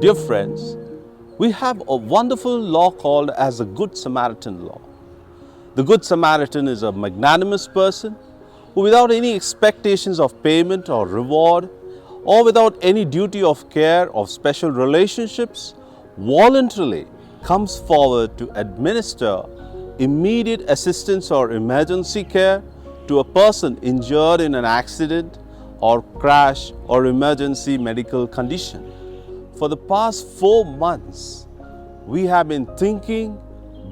Dear friends, we have a wonderful law called as the Good Samaritan Law. The Good Samaritan is a magnanimous person who, without any expectations of payment or reward, or without any duty of care or special relationships, voluntarily comes forward to administer immediate assistance or emergency care to a person injured in an accident or crash or emergency medical condition. For the past 4 months, we have been thinking,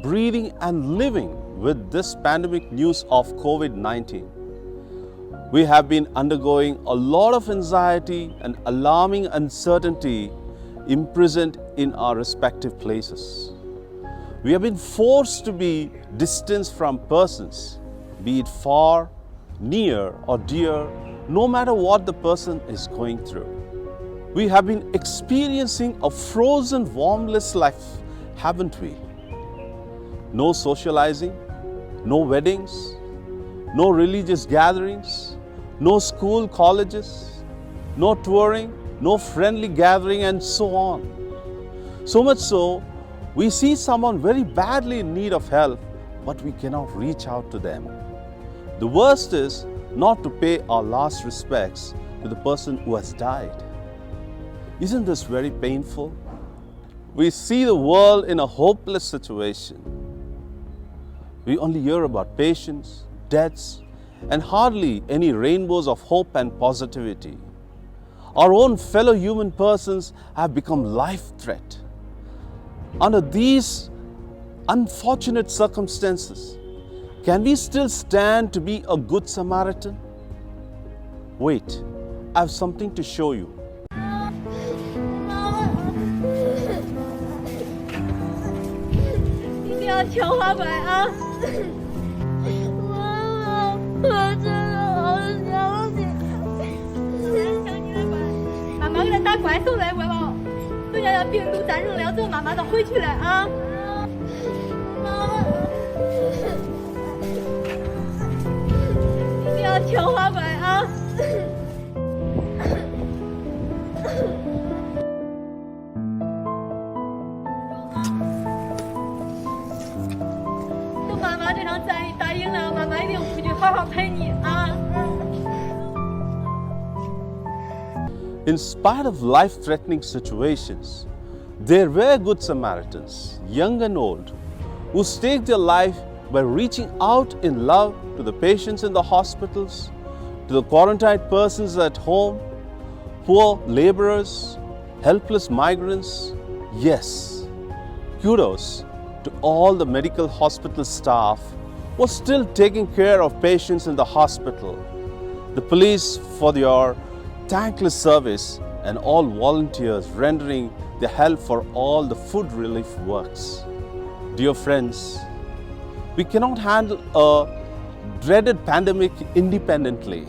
breathing and living with this pandemic news of COVID-19. We have been undergoing a lot of anxiety and alarming uncertainty imprisoned in our respective places. We have been forced to be distanced from persons, be it far, near or dear, no matter what the person is going through. We have been experiencing a frozen, warmless life, haven't we? No socializing, no weddings, no religious gatherings, no school, colleges, no touring, no friendly gathering and so on. So much so, we see someone very badly in need of help, but we cannot reach out to them. The worst is not to pay our last respects to the person who has died. Isn't this very painful? We see the world in a hopeless situation. We only hear about patients, deaths, and hardly any rainbows of hope and positivity. Our own fellow human persons have become life threat. Under these unfortunate circumstances, can we still stand to be a good Samaritan? Wait, I have something to show you. 要天花板啊！我真的好想你，想你了吧？妈妈给他打怪兽来，乖宝，等下病毒战胜了之后，妈妈就回去了啊！一定要天花板啊！ 妈妈这场战役打赢了，妈妈一定回去好好陪你啊。 In spite of life-threatening situations, there were good Samaritans, young and old, who staked their life by reaching out in love to the patients in the hospitals, to the quarantined persons at home, poor laborers, helpless migrants. Yes, kudos to all the medical hospital staff who are still taking care of patients in the hospital, the police for their thankless service, and all volunteers rendering their help for all the food relief works. Dear friends, we cannot handle a dreaded pandemic independently.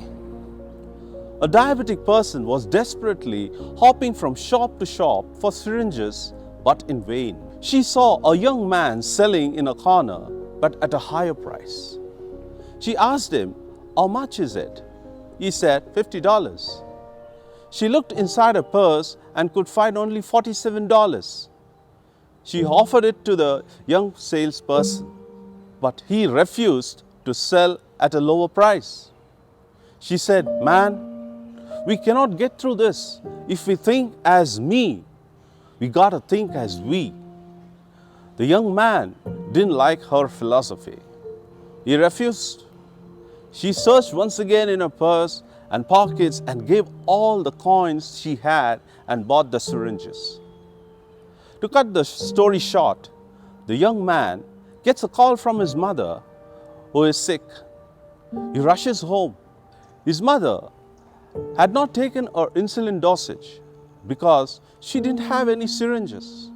A diabetic person was desperately hopping from shop to shop for syringes, but in vain. She saw a young man selling in a corner, but at a higher price. She asked him, "How much is it?" He said, $50. She looked inside her purse and could find only $47. She offered it to the young salesperson, but he refused to sell at a lower price. She said, "Man, we cannot get through this if we think as me. We gotta think as we." The young man didn't like her philosophy. He refused. She searched once again in her purse and pockets and gave all the coins she had and bought the syringes. To cut the story short, the young man gets a call from his mother who is sick. He rushes home. His mother had not taken her insulin dosage because she didn't have any syringes.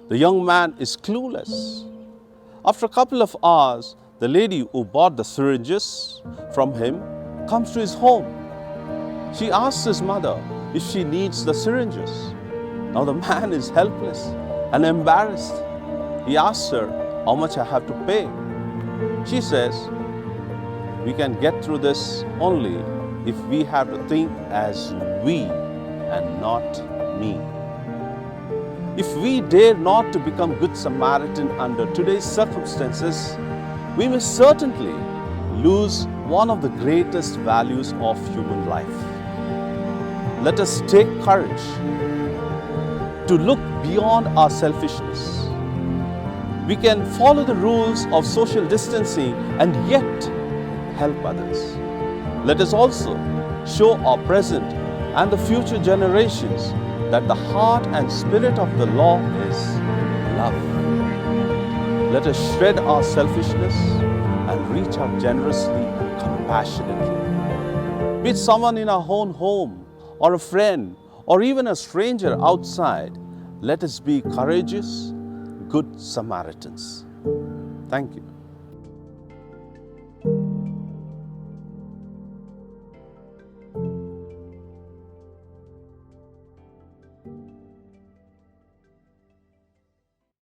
The young man is clueless. After a couple of hours, the lady who bought the syringes from him comes to his home. She asks his mother if she needs the syringes. Now the man is helpless and embarrassed. He asks her how much I have to pay. She says, "We can get through this only if we have to think as we and not me." If we dare not to become Good Samaritan under today's circumstances, we may certainly lose one of the greatest values of human life. Let us take courage to look beyond our selfishness. We can follow the rules of social distancing and yet help others. Let us also show our present and the future generations that the heart and spirit of the law is love. Let us shred our selfishness and reach out generously and compassionately. Be it someone in our own home, or a friend, or even a stranger outside, let us be courageous, good Samaritans. Thank you.